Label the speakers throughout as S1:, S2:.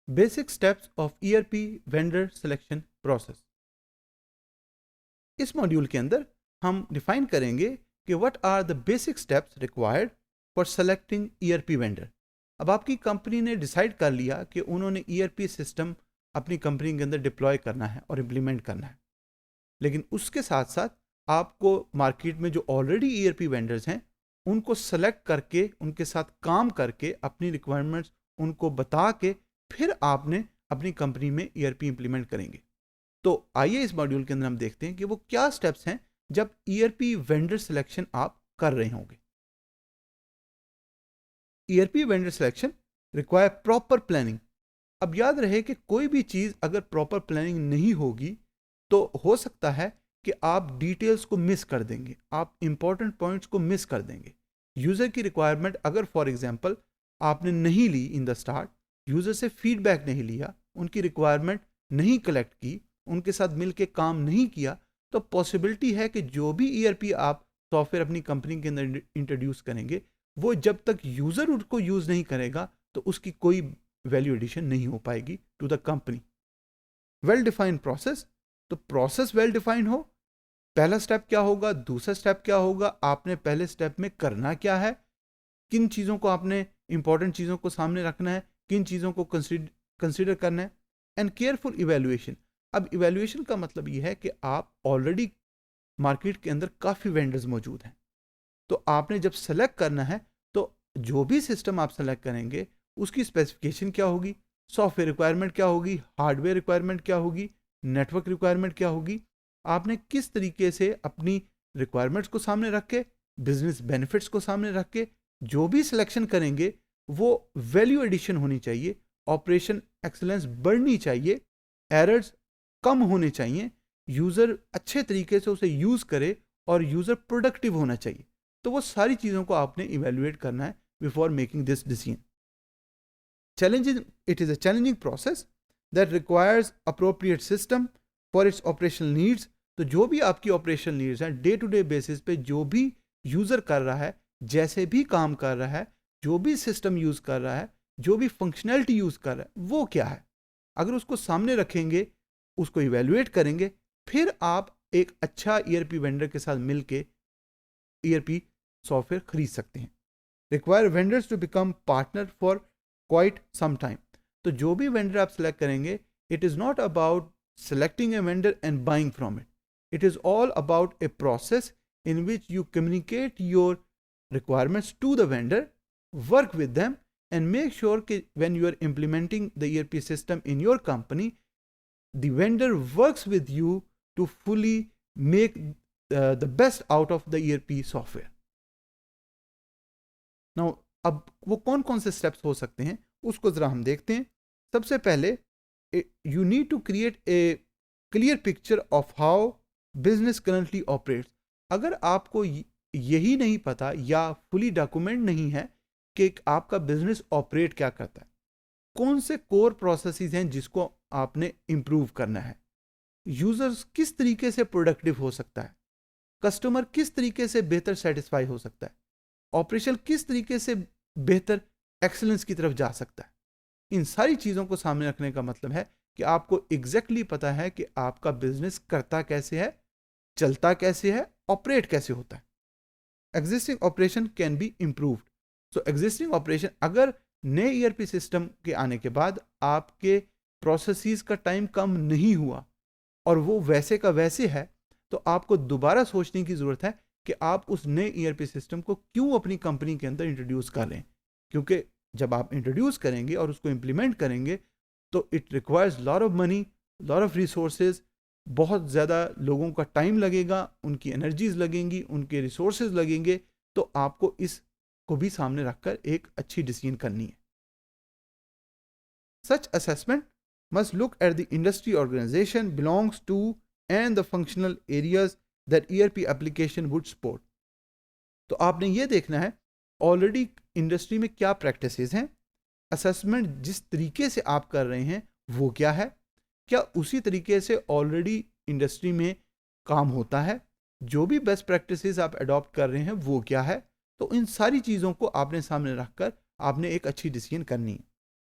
S1: Basic steps of ERP vendor selection process. इस module के अंदर हम डिफाइन करेंगे कि what are the basic steps required for selecting ERP vendor. अब आपकी कंपनी ने डिसाइड कर लिया कि उन्होंने ईआरपी सिस्टम अपनी कंपनी के अंदर डिप्लॉय करना है और इम्प्लीमेंट करना है, लेकिन उसके साथ साथ आपको मार्केट में जो ऑलरेडी ईआरपी वेंडर्स हैं उनको सेलेक्ट करके उनके साथ काम करके अपनी रिक्वायरमेंट्स उनको बता के फिर आपने अपनी कंपनी में ईआरपी इंप्लीमेंट करेंगे। तो आइए इस मॉड्यूल के अंदर हम देखते हैं कि वो क्या स्टेप्स हैं जब ईआरपी वेंडर सिलेक्शन आप कर रहे होंगे। ERP vendor selection require proper planning. अब याद रहे कि कोई भी चीज अगर प्रॉपर प्लानिंग नहीं होगी तो हो सकता है कि आप डिटेल्स को मिस कर देंगे, आप इंपॉर्टेंट पॉइंट्स को मिस कर देंगे। यूजर की रिक्वायरमेंट अगर फॉर एग्जांपल आपने नहीं ली इन द स्टार्ट, यूजर से फीडबैक नहीं लिया, उनकी रिक्वायरमेंट नहीं कलेक्ट की, उनके साथ मिलकर काम नहीं किया, तो पॉसिबिलिटी है कि जो भी ईआरपी आप सॉफ्टवेयर अपनी कंपनी के अंदर इंट्रोड्यूस करेंगे वो जब तक यूजर उसको यूज नहीं करेगा तो उसकी कोई वैल्यू एडिशन नहीं हो पाएगी to the company. Well defined process, तो प्रोसेस वेल डिफाइंड हो, पहला स्टेप क्या होगा, दूसरा स्टेप क्या होगा, आपने पहले स्टेप में करना क्या है, किन चीज़ों को आपने इंपॉर्टेंट चीज़ों को सामने रखना है, किन चीज़ों को कंसिडर करना है, एंड केयरफुल इवेल्युएशन। अब इवेल्युएशन का मतलब ये है कि आप ऑलरेडी मार्केट के अंदर काफ़ी वेंडर्स मौजूद हैं, तो आपने जब सेलेक्ट करना है तो जो भी सिस्टम आप सेलेक्ट करेंगे उसकी स्पेसिफिकेशन क्या होगी, सॉफ्टवेयर रिक्वायरमेंट क्या होगी, हार्डवेयर रिक्वायरमेंट क्या होगी, नेटवर्क रिक्वायरमेंट क्या होगी, आपने किस तरीके से अपनी रिक्वायरमेंट्स को सामने रख के, बिजनेस बेनिफिट्स को सामने रख के जो भी सिलेक्शन करेंगे वो वैल्यू एडिशन होनी चाहिए, ऑपरेशन एक्सलेंस बढ़नी चाहिए, एरर्स कम होने चाहिए, यूज़र अच्छे तरीके से उसे यूज़ करे और यूज़र प्रोडक्टिव होना चाहिए। तो वो सारी चीज़ों को आपने इवेल्युएट करना है before making this decision. Challenging, it is a challenging process that requires appropriate system for its operational needs। तो जो भी आपकी ऑपरेशनल नीड्स हैं, डे टू डे बेसिस पे जो भी यूज़र कर रहा है, जैसे भी काम कर रहा है, जो भी सिस्टम यूज़ कर रहा है, जो भी फंक्शनैलिटी यूज़ कर रहा है, वो क्या है, अगर उसको सामने रखेंगे, उसको इवेल्युएट करेंगे, फिर आप एक अच्छा ईआरपी वेंडर के साथ मिलके ईआरपी सॉफ्टवेयर खरीद सकते हैं। Require vendors to become partner for quite some time. तो जो भी वेंडर आप सेलेक्ट करेंगे, it is not about selecting a vendor and buying from it. It is all about a process in which you communicate your requirements to the vendor, work with them, and make sure that when you are implementing the ERP system in your company, the vendor works with you to fully make the best out of the ERP software. Now, अब वो कौन कौन से steps हो सकते हैं उसको ज़रा हम देखते हैं। सबसे पहले you need to create a clear picture of how business currently operates। अगर आपको यही नहीं पता या फुली डॉक्यूमेंट नहीं है कि आपका बिजनेस ऑपरेट क्या करता है, कौन से कोर प्रोसेसेस हैं जिसको आपने इम्प्रूव करना है, यूजर्स किस तरीके से प्रोडक्टिव हो सकता है, कस्टमर किस तरीके से बेहतर सेटिस्फाई हो सकता है, ऑपरेशन किस तरीके से बेहतर एक्सीलेंस की तरफ जा सकता है, इन सारी चीज़ों को सामने रखने का मतलब है कि आपको एग्जैक्टली पता है कि आपका बिजनेस करता कैसे है, चलता कैसे है, ऑपरेट कैसे होता है। Existing operation can be improved. So existing operation, अगर नए ईआरपी सिस्टम के आने के बाद आपके प्रोसेसेस का टाइम कम नहीं हुआ और वो वैसे का वैसे है, तो आपको दोबारा सोचने की ज़रूरत है कि आप उस नए ईआरपी सिस्टम को क्यों अपनी कंपनी के अंदर इंट्रोड्यूस कर रहे हैं। क्योंकि जब आप इंट्रोड्यूस करेंगे और उसको इम्प्लीमेंट करेंगे तो it requires lot of money, lot of resources, बहुत ज़्यादा लोगों का टाइम लगेगा, उनकी एनर्जीज लगेंगी, उनके रिसोर्सेज लगेंगे, तो आपको इसको भी सामने रखकर एक अच्छी डिसीजन करनी है। Such assessment must look at the industry organization belongs to and the functional areas that ERP application would support. तो आपने ये देखना है ऑलरेडी इंडस्ट्री में क्या प्रैक्टिसेस हैं, असेसमेंट जिस तरीके से आप कर रहे हैं वो क्या है, क्या उसी तरीके से ऑलरेडी इंडस्ट्री में काम होता है, जो भी बेस्ट प्रैक्टिसेस आप अडॉप्ट कर रहे हैं वो क्या है। तो इन सारी चीज़ों को आपने सामने रखकर आपने एक अच्छी डिसीजन करनी है।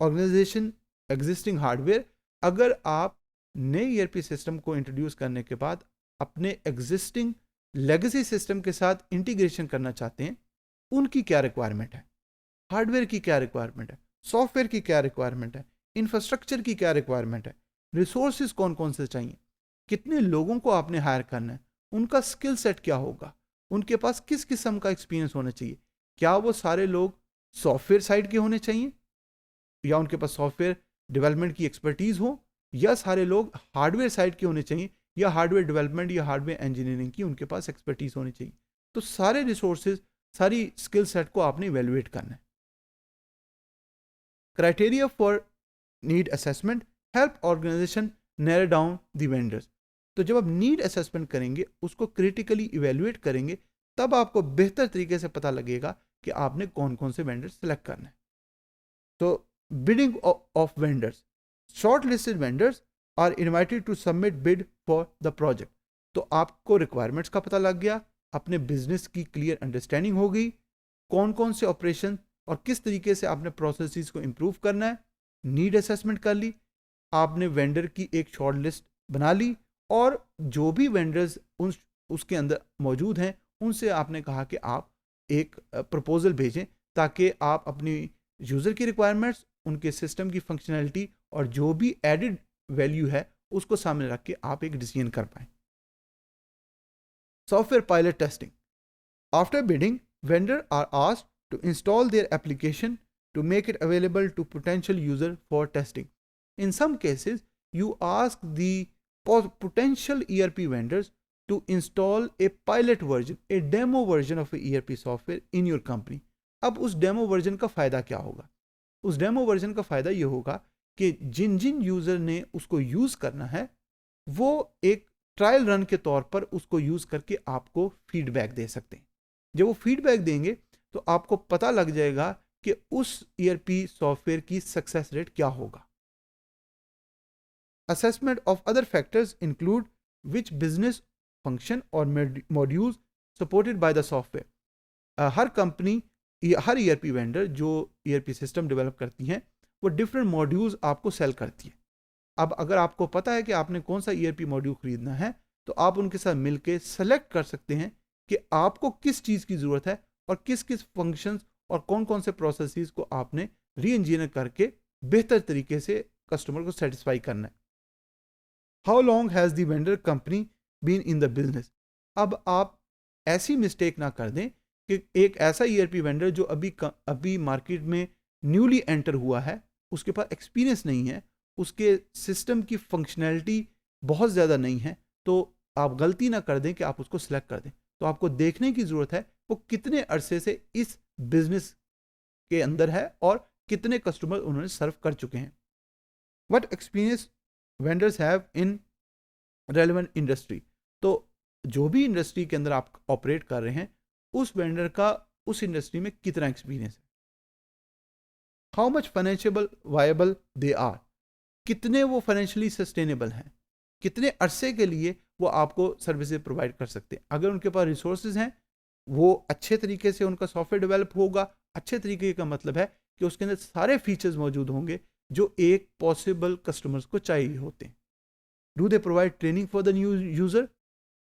S1: ऑर्गेनाइजेशन एग्जिस्टिंग हार्डवेयर, अगर आप नए ईआरपी सिस्टम को इंट्रोड्यूस करने के बाद अपने एग्जिस्टिंग लेगेसी सिस्टम के साथ इंटीग्रेशन करना चाहते हैं, उनकी क्या रिक्वायरमेंट है, हार्डवेयर की क्या रिक्वायरमेंट है, सॉफ्टवेयर की क्या रिक्वायरमेंट है, इंफ्रास्ट्रक्चर की क्या रिक्वायरमेंट है, रिसोर्सेज कौन कौन से चाहिए, कितने लोगों को आपने हायर करना है, उनका स्किल सेट क्या होगा, उनके पास किस किस्म का एक्सपीरियंस होना चाहिए, क्या वो सारे लोग सॉफ्टवेयर साइड के होने चाहिए या उनके पास सॉफ्टवेयर डेवलपमेंट की एक्सपर्टीज हो, या सारे लोग हार्डवेयर साइड के होने चाहिए या हार्डवेयर डेवलपमेंट या हार्डवेयर इंजीनियरिंग की उनके पास एक्सपर्टीज होनी चाहिए। तो सारे रिसोर्सेज, सारी स्किल सेट को आपने इवेलुएट करना है। Criteria for need assessment help organization narrow down the vendors. तो जब आप नीड असेसमेंट करेंगे, उसको क्रिटिकली इवेलुएट करेंगे, तब आपको बेहतर तरीके से पता लगेगा कि आपने कौन कौन से वेंडर सेलेक्ट करना है। तो bidding of vendors, short listed vendors are invited to submit bid for the project. तो आपको रिक्वायरमेंट्स का पता लग गया, अपने बिजनेस की क्लियर अंडरस्टैंडिंग हो गई, कौन कौन से ऑपरेशन और किस तरीके से आपने प्रोसेसेस को इम्प्रूव करना है, नीड असेसमेंट कर ली, आपने वेंडर की एक शॉर्ट लिस्ट बना ली, और जो भी वेंडर्स उसके अंदर मौजूद हैं उनसे आपने कहा कि आप एक प्रपोजल भेजें, ताकि आप अपनी यूज़र की रिक्वायरमेंट्स, उनके सिस्टम की फंक्शनैलिटी और जो भी एडिड वैल्यू है उसको सामने रख के आप एक डिसीजन कर पाएं। Software pilot testing, after bidding vendor are asked to install their application to make it available to potential user for testing. In some cases, you ask the potential ERP vendors to install a pilot version, a demo version of a ERP software in your company. अब उस demo version का फ़ायदा क्या होगा? उस demo version का फ़ायदा ये होगा कि जिन जिन यूज़र ने उसको यूज़ करना है, वो एक ट्रायल रन के तौर पर उसको यूज़ करके आपको फीडबैक दे सकते हैं। जब वो फीडबैक देंगे तो आपको पता लग जाएगा कि उस ERP सॉफ्टवेयर की सक्सेस रेट क्या होगा। Assessment of other factors include which business function or modules supported by the software. हर कंपनी, हर ERP वेंडर जो ERP सिस्टम डेवलप करती हैं, वो डिफरेंट मॉड्यूल्स आपको सेल करती है। अब अगर आपको पता है कि आपने कौन सा ERP मॉड्यूल खरीदना है, तो आप उनके साथ मिलकर सेलेक्ट कर सकते हैं कि आपको किस चीज़ की ज़रूरत है और किस किस फंक्शंस और कौन कौन से प्रोसेसेस को आपने री इंजीनियर करके बेहतर तरीके से कस्टमर को सेटिस्फाई करना है। How long has the vendor company been in the business. अब आप ऐसी मिस्टेक ना कर दें कि एक ऐसा ERP वेंडर जो अभी मार्केट में न्यूली एंटर हुआ है, उसके पास एक्सपीरियंस नहीं है, उसके सिस्टम की फंक्शनैलिटी बहुत ज़्यादा नहीं है, तो आप गलती ना कर दें कि आप उसको सिलेक्ट कर दें। तो आपको देखने की ज़रूरत है वो कितने अरसे से इस बिजनेस के अंदर है और कितने कस्टमर उन्होंने सर्व कर चुके हैं। What experience vendors have in relevant industry. तो जो भी इंडस्ट्री के अंदर आप ऑपरेट कर रहे हैं, उस वेंडर का उस इंडस्ट्री में कितना एक्सपीरियंस है। How much financial viable they are, कितने वो फाइनेंशियली सस्टेनेबल हैं, कितने अरसे के लिए वो आपको सर्विसेज प्रोवाइड कर सकते हैं। अगर उनके पास रिसोर्सेज हैं, वो अच्छे तरीके से उनका सॉफ्टवेयर डेवलप होगा। अच्छे तरीके का मतलब है कि उसके अंदर सारे फीचर्स मौजूद होंगे जो एक पॉसिबल कस्टमर्स को चाहिए होते हैं। Do they provide training for the new user,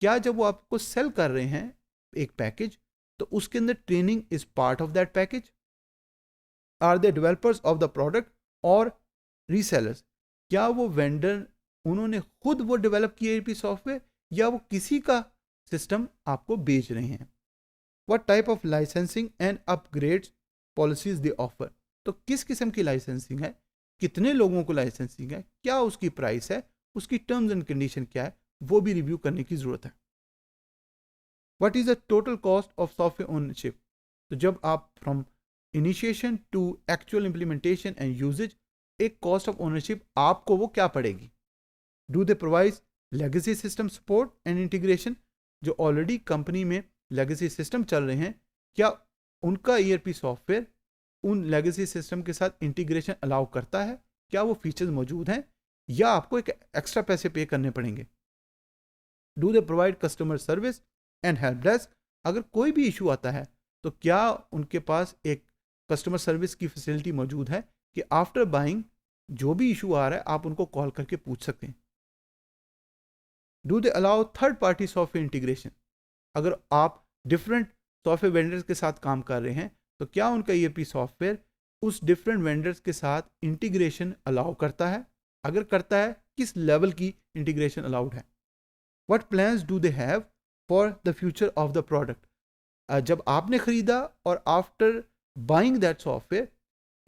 S1: क्या जब वो आपको सेल कर रहे हैं एक पैकेज, तो उसके अंदर training is part of that package. Are they developers of the product और रीसेलर्स, क्या वो वेंडर उन्होंने खुद वो डेवलप किया ERP सॉफ्टवेयर या वो किसी का सिस्टम आपको बेच रहे हैं। What type of licensing and upgrades policies they offer, तो किस किस्म की लाइसेंसिंग है, कितने लोगों को लाइसेंसिंग है, क्या उसकी प्राइस है, उसकी टर्म्स एंड कंडीशन क्या है, वो भी रिव्यू करने की ज़रूरत है। What is the total cost of software ownership, तो जब आप from initiation to actual implementation and usage, एक कॉस्ट ऑफ ओनरशिप आपको वो क्या पड़ेगी। Do they provide legacy system support and integration, जो ऑलरेडी कंपनी में लेगेसी सिस्टम चल रहे हैं, क्या उनका ERP सॉफ्टवेयर उन लेगेसी सिस्टम के साथ इंटीग्रेशन अलाउ करता है, क्या वो फीचर्स मौजूद हैं या आपको एक एक्स्ट्रा पैसे पे करने पड़ेंगे। Do they provide customer service and help desk, अगर कोई भी इशू आता है तो क्या उनके पास एक कस्टमर सर्विस की फैसिलिटी मौजूद है कि आफ्टर बाइंग जो भी इशू आ रहा है आप उनको कॉल करके पूछ सकते हैं। Do they allow third party software integration? अगर आप डिफरेंट सॉफ्टवेयर वेंडर्स के साथ काम कर रहे हैं तो क्या उनका ईआरपी सॉफ्टवेयर उस डिफरेंट वेंडर्स के साथ इंटीग्रेशन अलाउ करता है? अगर करता है, किस लेवल की इंटीग्रेशन अलाउड है? What plans do they have for the future of the product? जब आपने खरीदा और आफ्टर बाइंग दैट सॉफ्टवेयर,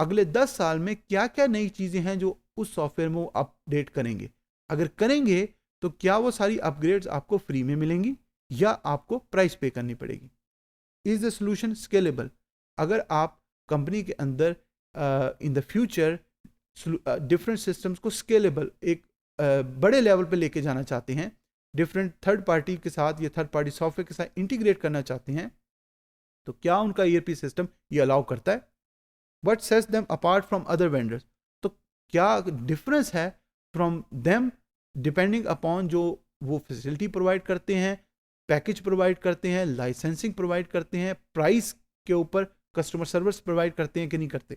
S1: अगले 10 साल में क्या क्या नई चीज़ें हैं जो उस सॉफ्टवेयर में वो अपडेट करेंगे? अगर करेंगे तो क्या वो सारी अपग्रेड्स आपको फ्री में मिलेंगी या आपको प्राइस पे करनी पड़ेगी? Is the solution scalable? अगर आप कंपनी के अंदर in the future different systems को स्केलेबल एक बड़े लेवल पे लेके जाना चाहते हैं, डिफरेंट थर्ड पार्टी के साथ या थर्ड पार्टी सॉफ्टवेयर के साथ इंटीग्रेट करना चाहते हैं, तो क्या उनका ईआरपी सिस्टम ये अलाउ करता है? What sets them apart from other vendors? तो क्या डिफरेंस है फ्रॉम देम डिपेंडिंग अपॉन जो वो फैसिलिटी प्रोवाइड करते हैं, पैकेज प्रोवाइड करते हैं, लाइसेंसिंग प्रोवाइड करते हैं, प्राइस के ऊपर कस्टमर सर्विस प्रोवाइड करते हैं कि नहीं करते?